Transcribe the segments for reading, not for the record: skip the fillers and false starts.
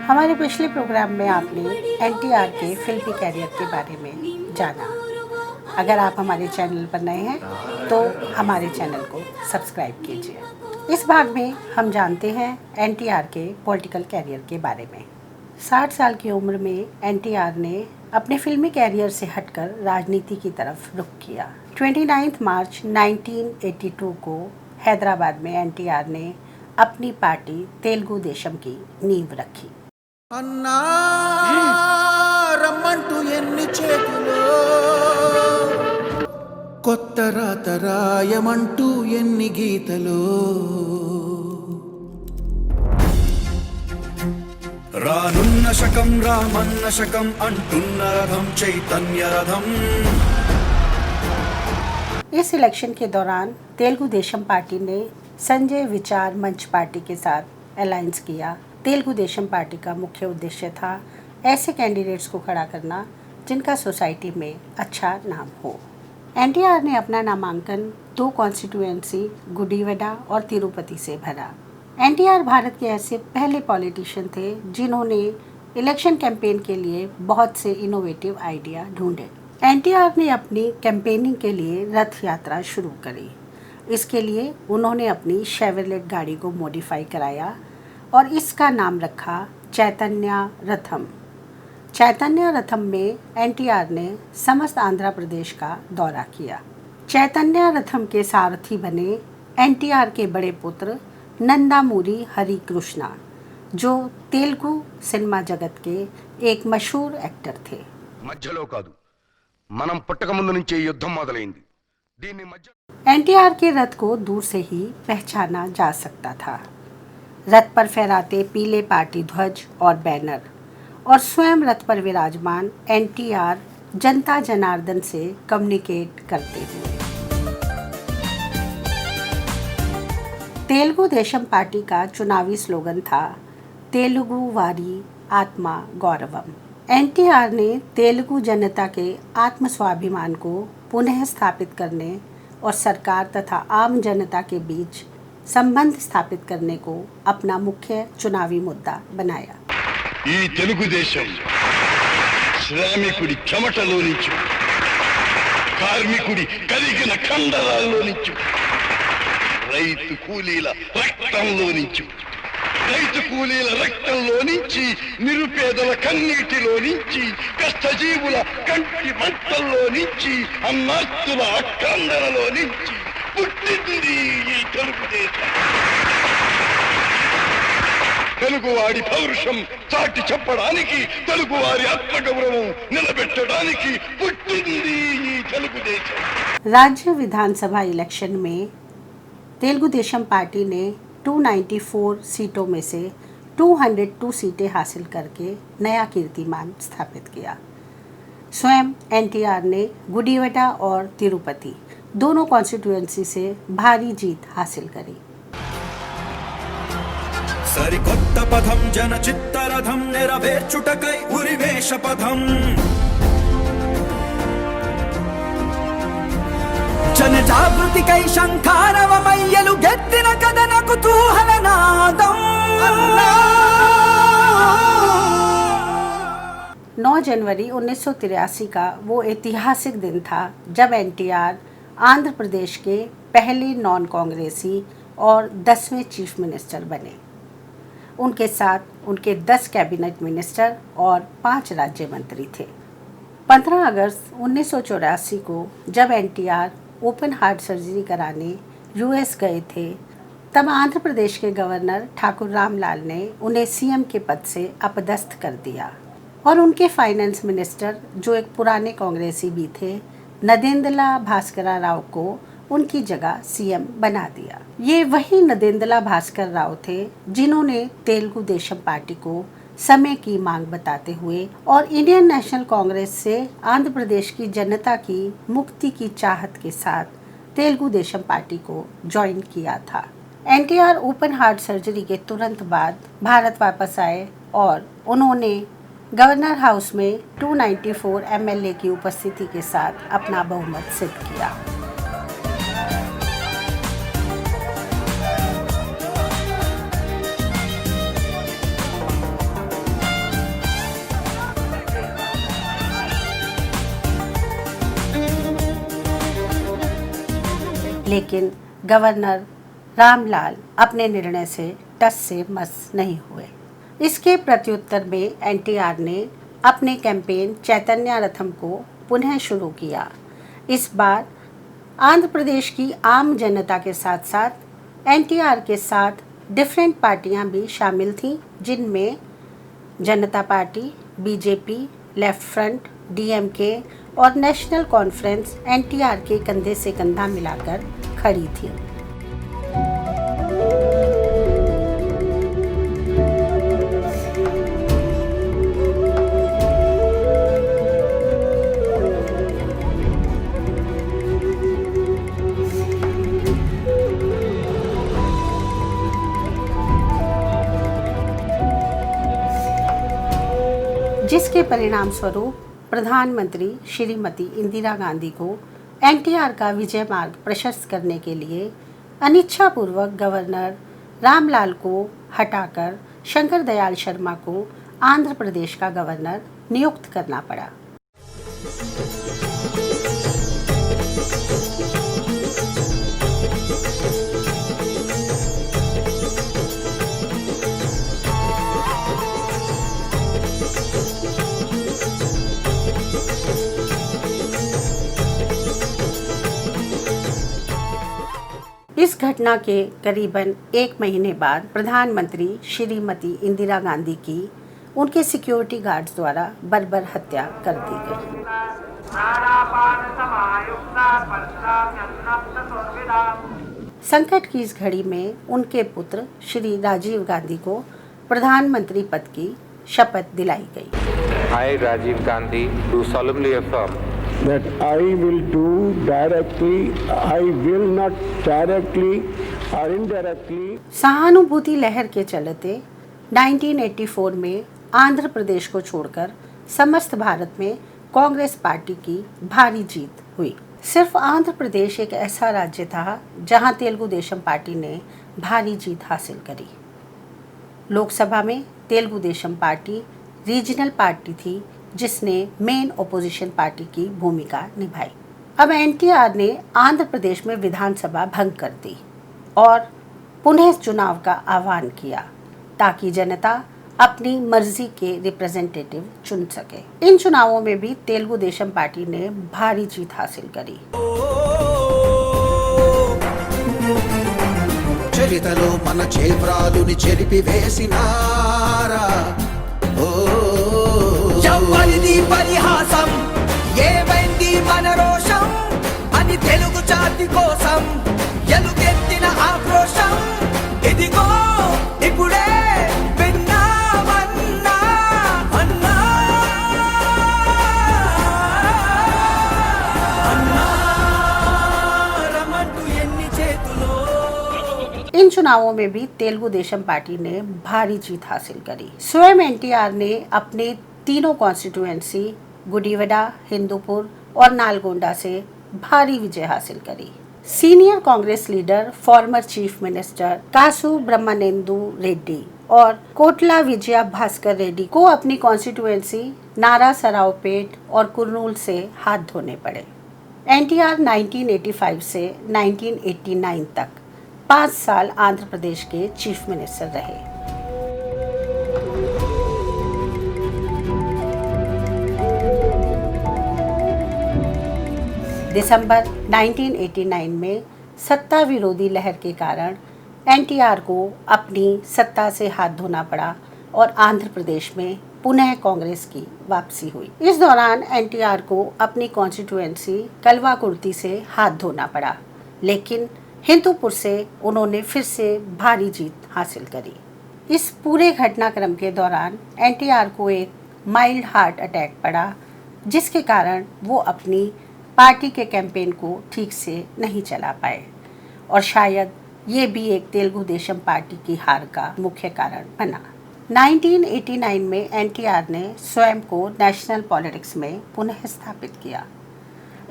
हमारे पिछले प्रोग्राम में आपने एनटीआर के फिल्मी कैरियर के बारे में जाना। अगर आप हमारे चैनल पर नए हैं तो हमारे चैनल को सब्सक्राइब कीजिए। इस भाग में हम जानते हैं एनटीआर के पॉलिटिकल कैरियर के बारे में। 60 साल की उम्र में एनटीआर ने अपने फिल्मी कैरियर से हटकर राजनीति की तरफ रुख किया। 29 मार्च 1982 को हैदराबाद में एनटीआर ने अपनी पार्टी तेलुगु देशम की नींव रखी। अन्ना रम्मंटू एन्नि చేతులో కొత్త రాత రాయమంటూ ఎన్ని గీతలో రానున్న శకం రామన్న శకం అంటున్న రథం చైతన్య రథం। इस इलेक्शन के दौरान तेलुगु देशम पार्टी ने संजय विचार मंच पार्टी के साथ अलायंस किया। तेलुगु देशम पार्टी का मुख्य उद्देश्य था ऐसे कैंडिडेट्स को खड़ा करना जिनका सोसाइटी में अच्छा नाम हो। एनटीआर ने अपना नामांकन 2 कॉन्स्टिट्यूएंसी गुडीवडा और तिरुपति से भरा। एनटीआर भारत के ऐसे पहले पॉलिटिशियन थे जिन्होंने इलेक्शन कैंपेन के लिए बहुत से इनोवेटिव आइडिया ढूंढे। एनटीआर ने अपनी कैंपेनिंग के लिए रथ यात्रा शुरू करी। इसके लिए उन्होंने अपनी शेवरलेट गाड़ी को मॉडिफाई कराया और इसका नाम रखा चैतन्य रथम। चैतन्य रथम में एनटीआर ने समस्त आंध्र प्रदेश का दौरा किया। चैतन्य रथम के सारथी बने एनटीआर के बड़े पुत्र नंदामूरी हरि कृष्णा, जो तेलुगु सिनेमा जगत के एक मशहूर एक्टर थे। మధ్యలో కాదు, మనం పుట్టక ముందు నుంచే యుద్ధం మొదలైంది। దీన్ని మధ్య एनटीआर के रथ को दूर से ही पहचाना जा सकता था। रथ पर फहराते पीले पार्टी ध्वज और बैनर और स्वयं रथ पर विराजमान एनटीआर जनता जनार्दन से कम्युनिकेट करते हुए। तेलुगु देशम पार्टी का चुनावी स्लोगन था तेलुगु वारी आत्मा गौरवम। एनटीआर ने तेलुगु जनता के आत्म स्वाभिमान को पुनः स्थापित करने और सरकार तथा आम जनता के बीच संबंध स्थापित करने को अपना मुख्य चुनावी मुद्दा बनाया। ఈ తెలుగుదేశం శ్రామికుడి చెమటలో నుంచి, కార్మికుడి కరిగిన కండరాల్లో నుంచి, రైతు కూలీల రక్తంలో నుంచి, రైతు కూలీల రక్తంలో నుంచి, నిరుపేదల కన్నీటిలో నుంచి, కష్టజీవుల కంటి మంటల్లో నుంచి, అన్నార్తుల అక్కందరలో నుంచి పుట్టింది ఈ తెలుగుదేశం। తెలుగువాడి పౌరుషం చాటి చెప్పడానికి, తెలుగువారి ఆత్మగౌరవం నిలబెట్టడానికి పుట్టింది ఈ తెలుగుదేశం। राज्य विधानसभा इलेक्शन में तेलुगु देशम पार्टी ने 294 सीटों में से 202 सीटें हासिल करके नया कीर्तिमान स्थापित किया। स्वयं एनटीआर ने गुडीवडा और तिरुपति दोनों कॉन्स्टिट्यूएंसी से भारी जीत हासिल करी। సరికొత్త పథం జన చిత్తరథం నెరవేర్చుటకై ఉరివేష పథం జన జాగృతికై శంఖారవమయ్యలు గెత్తిన కథన కుతూహల నాదం। 9 जनवरी 1983 का वो ऐतिहासिक दिन था जब एनटीआर आंध्र प्रदेश के पहले नॉन कांग्रेसी और 10वें चीफ मिनिस्टर बने। उनके साथ उनके 10 कैबिनेट मिनिस्टर और 5 राज्य मंत्री थे। 15 अगस्त 1984 को जब एनटीआर ओपन हार्ट सर्जरी कराने यूएस गए थे, तब आंध्र प्रदेश के गवर्नर ठाकुर रामलाल ने उन्हें सीएम के पद से अपदस्थ कर दिया और उनके फाइनेंस मिनिस्टर, जो एक पुराने कांग्रेसी भी थे, नदेंद्रला भास्करा राव को उनकी जगह सीएम बना दिया। ये वही नदेंद्रला भास्कर राव थे जिन्होंने तेलुगु देशम पार्टी को समय की मांग बताते हुए और इंडियन नेशनल कांग्रेस से आंध्र प्रदेश की जनता की मुक्ति की चाहत के साथ तेलुगु देशम पार्टी को ज्वाइन किया था। एनटीआर ओपन हार्ट सर्जरी के तुरंत बाद भारत वापस आए और उन्होंने गवर्नर हाउस में 294 एमएलए की उपस्थिति के साथ अपना बहुमत सिद्ध किया। लेकिन गवर्नर रामलाल अपने निर्णय से टस से मस नहीं हुए। इसके प्रत्युत्तर में एनटीआर ने अपने कैंपेन चैतन्य रथम को पुनः शुरू किया। इस बार आंध्र प्रदेश की आम जनता के साथ साथ एनटीआर के साथ डिफरेंट पार्टियां भी शामिल थीं, जिनमें जनता party, BJP, left front, DMK और नेशनल कॉन्फ्रेंस एनटीआर के कंधे से कंधा मिलाकर खड़ी थी। जिसके परिणाम स्वरूप प्रधानमंत्री श्रीमती इंदिरा गांधी को एनटीआर का विजय मार्ग प्रशस्त करने के लिए अनिच्छापूर्वक गवर्नर रामलाल को हटाकर शंकर दयाल शर्मा को आंध्र प्रदेश का गवर्नर नियुक्त करना पड़ा। इस घटना के करीबन 1 महीने बाद प्रधानमंत्री श्रीमती इंदिरा गांधी की उनके सिक्योरिटी गार्ड्स द्वारा बर्बर हत्या कर दी गई। संकट की इस घड़ी में उनके पुत्र श्री राजीव गांधी को प्रधानमंत्री पद की शपथ दिलाई गई। I, Rajiv Gandhi, do solemnly affirm that I will do directly, I will not directly or indirectly. सहानुभूति लहर के चलते 1984 में आंध्र प्रदेश को छोड़कर समस्त भारत में कांग्रेस पार्टी की भारी जीत हुई। सिर्फ आंध्र प्रदेश एक ऐसा राज्य था जहां तेलुगु देशम पार्टी ने भारी जीत हासिल करी। लोकसभा में Telugu Desam party regional party थी जिसने मेन ओपोजिशन पार्टी की भूमिका निभाई। अब एनटीआर ने आंध्र प्रदेश में विधानसभा भंग कर दी और पुनः चुनाव का आह्वान किया ताकि जनता अपनी मर्जी के रिप्रेजेंटेटिव चुन सके। इन चुनावों में भी तेलुगु देशम पार्टी ने भारी जीत हासिल करी। చరితలో మన చేబ్రాలుని చెరిపి వేసినారా ఎవరిది పరిహాసం ఏమైంది మన రోషం అని తెలుగు జాతి కోసం ఎలుగెత్తిన ఆక్రోశం ఇదిగో ఇప్పుడే విన్నామన్నా అన్నా అన్నా రమంటూ ఎన్ని చేతులో। इन चुनावों में भी तेलुगु देशम पार्टी ने भारी जीत हासिल करी। स्वयं एनटीआर ने अपने तीनों कॉन्स्टिट्यूएंसी गुडीवडा, हिंदूपुर और नालगोंडा से भारी विजय हासिल करी। Senior Congress leader former chief minister Kasu Brahmananda Reddy और कोटला विजया भास्कर रेड्डी को अपनी कॉन्स्टिट्यूएंसी नारा सरावपेट और कुरनूल से हाथ धोने पड़े। एनटीआर 1985 से 1989 तक 5 साल आंध्र प्रदेश के चीफ मिनिस्टर रहे। दिसंबर 1989 में सत्ता विरोधी लहर के कारण एनटीआर को अपनी सत्ता से हाथ धोना पड़ा और आंध्र प्रदेश में पुनः कांग्रेस की वापसी हुई। इस दौरान एनटीआर को अपनी कॉन्स्टिट्यूएंसी कलवाकुर्ती से हाथ धोना पड़ा, लेकिन हिंदूपुर से उन्होंने फिर से भारी जीत हासिल करी। इस पूरे घटनाक्रम के दौरान एनटीआर को एक माइल्ड हार्ट अटैक पड़ा, जिसके कारण वो अपनी पार्टी के कैंपेन को ठीक से नहीं चला पाए और शायद ये भी एक तेलुगु देशम पार्टी की हार का मुख्य कारण बना। 1989 में एनटीआर ने स्वयं को नेशनल पॉलिटिक्स में पुनः स्थापित किया।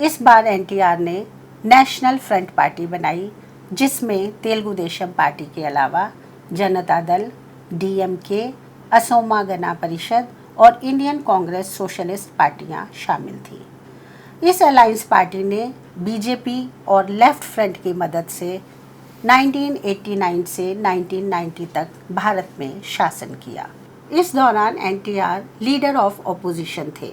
इस बार एनटीआर ने नेशनल फ्रंट पार्टी बनाई, जिसमें तेलुगु देशम पार्टी के अलावा जनता दल, डीएमके, असोमा गण परिषद और इंडियन कांग्रेस सोशलिस्ट पार्टियां शामिल थीं। इस अलायंस पार्टी ने बीजेपी और लेफ्ट फ्रंट की मदद से 1989 से 1990 तक भारत में शासन किया। इस दौरान एनटीआर लीडर ऑफ ऑपोजिशन थे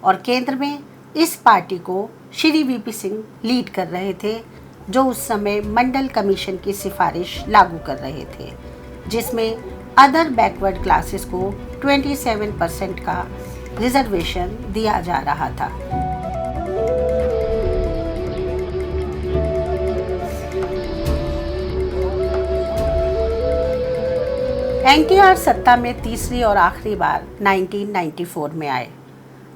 और केंद्र में इस पार्टी को श्री वीपी सिंह लीड कर रहे थे, जो उस समय मंडल कमीशन की सिफारिश लागू कर रहे थे, जिसमें अदर बैकवर्ड क्लासेस को 27% का रिजर्वेशन दिया जा रहा था। एनटीआर सत्ता में तीसरी और आखिरी बार 1994 में आए।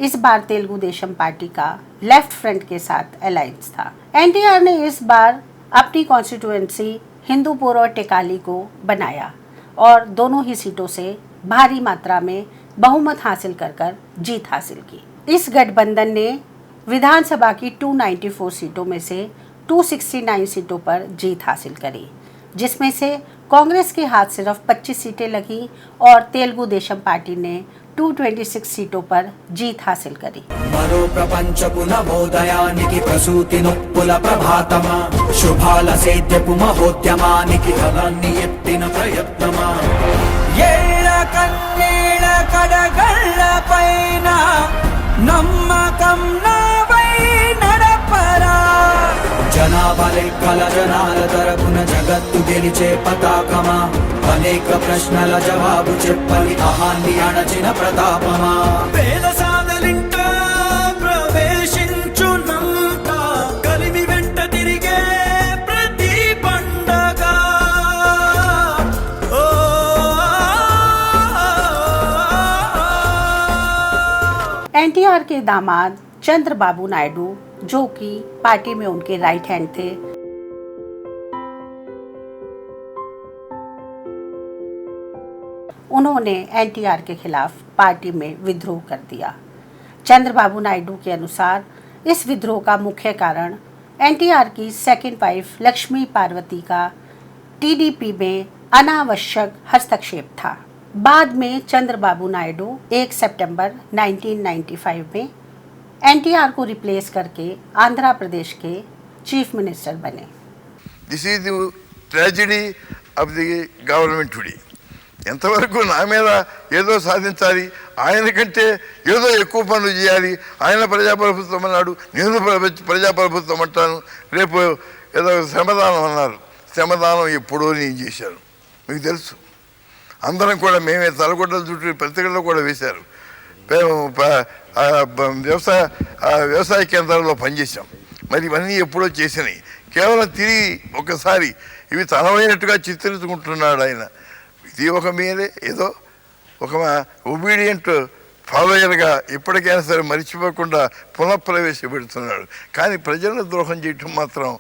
इस बार तेलुगु देशम पार्टी का लेफ्ट फ्रंट के साथ अलायंस था। एनटीआर ने इस बार अपनी कॉन्स्टिट्यूएंसी हिंदूपुर और टेकाली को बनाया और दोनों ही सीटों से भारी मात्रा में बहुमत हासिल कर जीत हासिल की। इस गठबंधन ने विधानसभा की 294 सीटों में से 269 सीटों पर जीत हासिल करी, जिसमें से कांग्रेस के हाथ सिर्फ 25 सीटें लगी और तेलुगु देशम पार्टी ने 226 सीटों पर जीत हासिल करी। మరో ప్రపంచపు నవోదయానికి ప్రసూతి నొప్పుల ప్రభాతమా, శుభాల సేద్యపు మహోద్యమానికి ఫలాన్ని ఎత్తిన ప్రయత్నమా, ఏళ్ళ కన్నీళ్ళ కడగళ్ళ పైన నమ్మకం నావై నడపరా, జనాభా లెక్కల జనాల తరపున జగత్తు గెలిచే పతాకమా, అనేక ప్రశ్నల జవాబు చెప్పని అహాన్ని అణచిన ప్రతాపమా, పేద సాదలింట ప్రవేశించునంత కలిమి వెంట తిరిగే ప్రతి పండగ, एनटीआर के दामाद चंद्रबाबू नायडू, जो कि पार्टी में उनके राइट हैंड थे, उन्होंने एनटीआर के खिलाफ पार्टी में विद्रोह कर दिया। चंद्रबाबू नायडू के अनुसार इस विद्रोह का मुख्य कारण एनटीआर की सेकंड वाइफ लक्ष्मी पार्वती का टीडीपी में अनावश्यक हस्तक्षेप था। बाद में चंद्रबाबू नायडू 1 सितंबर 1995 में एनटीआर को रिप्लेस करके आंध्र प्रदेश के चीफ मिनिस्टर बने। This is the tragedy of the government today. ఎంతవరకు నా మీద ఏదో సాధించాలి, ఆయన కంటే ఏదో ఎక్కువ పనులు చేయాలి, ఆయన ప్రజాప్రభుత్వం అన్నాడు, నేను ప్రజాప్రభుత్వం అంటాను, రేపు ఏదో శ్రమదానం అన్నారు, శ్రమదానం ఎప్పుడో నేను చేశాను, మీకు తెలుసు. అందరం కూడా మేమే తలగొడ్డల చుట్టూ పత్రికల్లో కూడా వేశారు. వ్యవసాయ కేంద్రాల్లో పనిచేసాం. మరి ఇవన్నీ ఎప్పుడో చేసినాయి. కేవలం తిరిగి ఒకసారి ఇవి తనమైనట్టుగా చిత్రించుకుంటున్నాడు ఆయన. ఇది ఒక మీదే ఏదో ఒక ఒబీడియంట్ ఫాలోయర్గా ఇప్పటికైనా సరే మర్చిపోకుండా పునఃప్రవేశపెడుతున్నాడు. కానీ ప్రజలను ద్రోహం చేయటం మాత్రం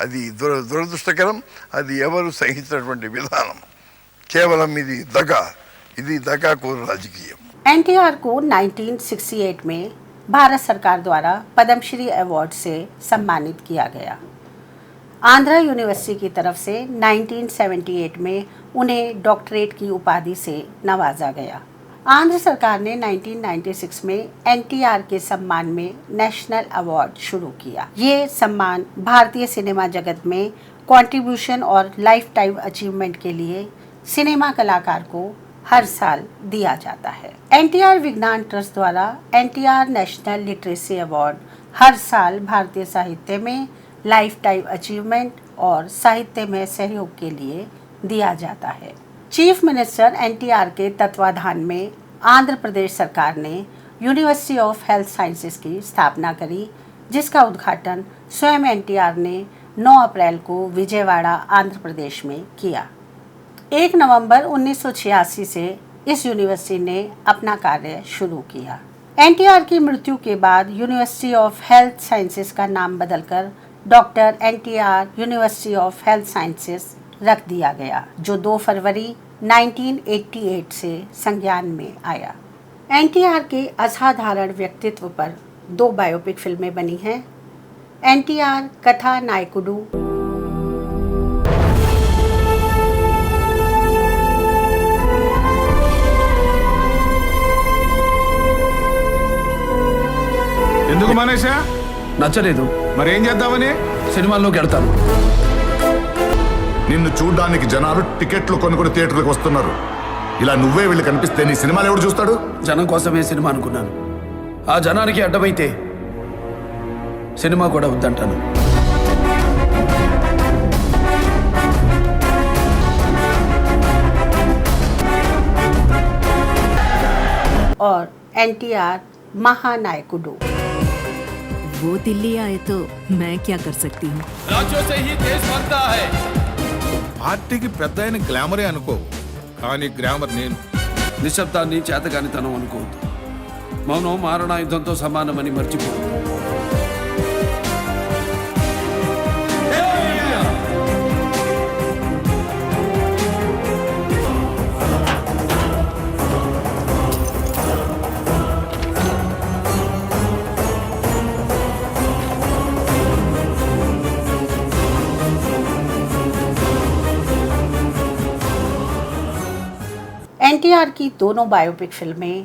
అది దురదృష్టకరం. అది ఎవరు సహించినటువంటి విధానం. కేవలం ఇది దగాకోరు రాజకీయం. एनटीआर को 1968 में भारत सरकार द्वारा पद्मश्री अवार्ड से सम्मानित किया गया। आंध्र यूनिवर्सिटी की तरफ से 1978 में उन्हें डॉक्टरेट की उपाधि से नवाजा गया। आंध्र सरकार ने 1996 में एनटीआर के सम्मान में नेशनल अवार्ड शुरू किया। ये सम्मान भारतीय सिनेमा जगत में कंट्रीब्यूशन और लाइफ टाइम अचीवमेंट के लिए सिनेमा कलाकार को हर साल दिया जाता है। एनटीआर विज्ञान ट्रस्ट द्वारा एनटीआर नेशनल लिटरेसी अवार्ड हर साल भारतीय साहित्य में लाइफ टाइम अचीवमेंट और साहित्य में सहयोग के लिए दिया जाता है। चीफ मिनिस्टर एनटीआर के तत्वाधान में आंध्र प्रदेश सरकार ने यूनिवर्सिटी ऑफ हेल्थ साइंसेज की स्थापना करी, जिसका उद्घाटन स्वयं एनटीआर ने 9 अप्रैल को विजयवाड़ा आंध्र प्रदेश में किया। 1 नवंबर 1986 से इस यूनिवर्सिटी ने अपना कार्य शुरू किया। एनटीआर की मृत्यु के बाद यूनिवर्सिटी ऑफ हेल्थ साइंसेज का नाम बदलकर doctor NTR university of health sciences रख दिया गया, जो 2 फरवरी 1988 से संज्ञान में आया। एनटीआर के असाधारण व्यक्तित्व पर 2 बायोपिक फिल्में बनी हैं। एनटीआर कथा नायकुडू ఎందుకు మానేశా? నచ్చలేదు. మరేం చేద్దామని సినిమాల్లోకి వెళ్తాను. నిన్ను చూడ్డానికి జనాలు టికెట్లు కొనుక్కుని థియేటర్లకు వస్తున్నారు. ఇలా నువ్వే వెళ్ళి కనిపిస్తే నీ సినిమాలు ఎవడు చూస్తాడు? జనం కోసమే సినిమా అనుకున్నాను. ఆ జనానికి అడ్డమైతే సినిమా కూడా వద్దంటాను. और एनटीआर महानायकुडू। वो दिल्ली आए तो मैं क्या कर सकती हूँ। పార్టీకి పెద్ద అయిన గ్లామరే అనుకో, కానీ గ్లామర్ నేను. నిశ్శబ్దాన్ని చేతగానితనం అనుకోవద్దు. మౌనం మారణాయుధంతో సమానమని మర్చిపో. एनटीआर की दोनों बायोपिक फिल्में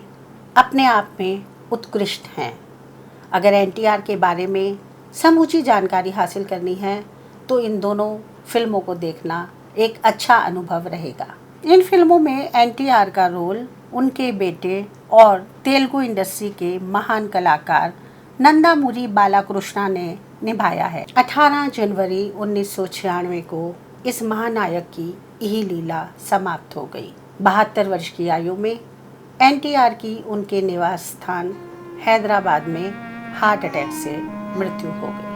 अपने आप में उत्कृष्ट हैं। अगर एनटीआर के बारे में समूची जानकारी हासिल करनी है तो इन दोनों फिल्मों को देखना एक अच्छा अनुभव रहेगा। इन फिल्मों में एनटीआर का रोल उनके बेटे और तेलुगु इंडस्ट्री के महान कलाकार नंदामुरी बालाकृष्णा ने निभाया है। 18 जनवरी 1996 को इस महानायक की यही लीला समाप्त हो गई। 72 वर्ष की आयु में एनटीआर की उनके निवास स्थान हैदराबाद में हार्ट अटैक से मृत्यु हो गई।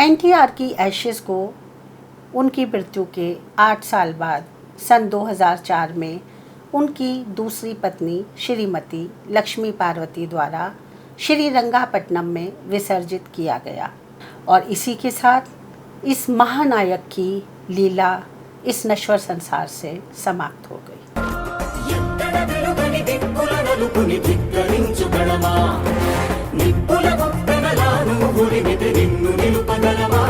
एनटीआर की एशेज को उनकी मृत्यु के 8 साल बाद सन 2004 में उनकी दूसरी पत्नी श्रीमती लक्ष्मी पार्वती द्वारा श्रीरंगापट्टनम में विसर्जित किया गया और इसी के साथ इस महानायक की लीला इस नश्वर संसार से समाप्त हो गई। నిప్పుల గొప్పెనలాను గురిమిది నిన్ను నిలుపగలవా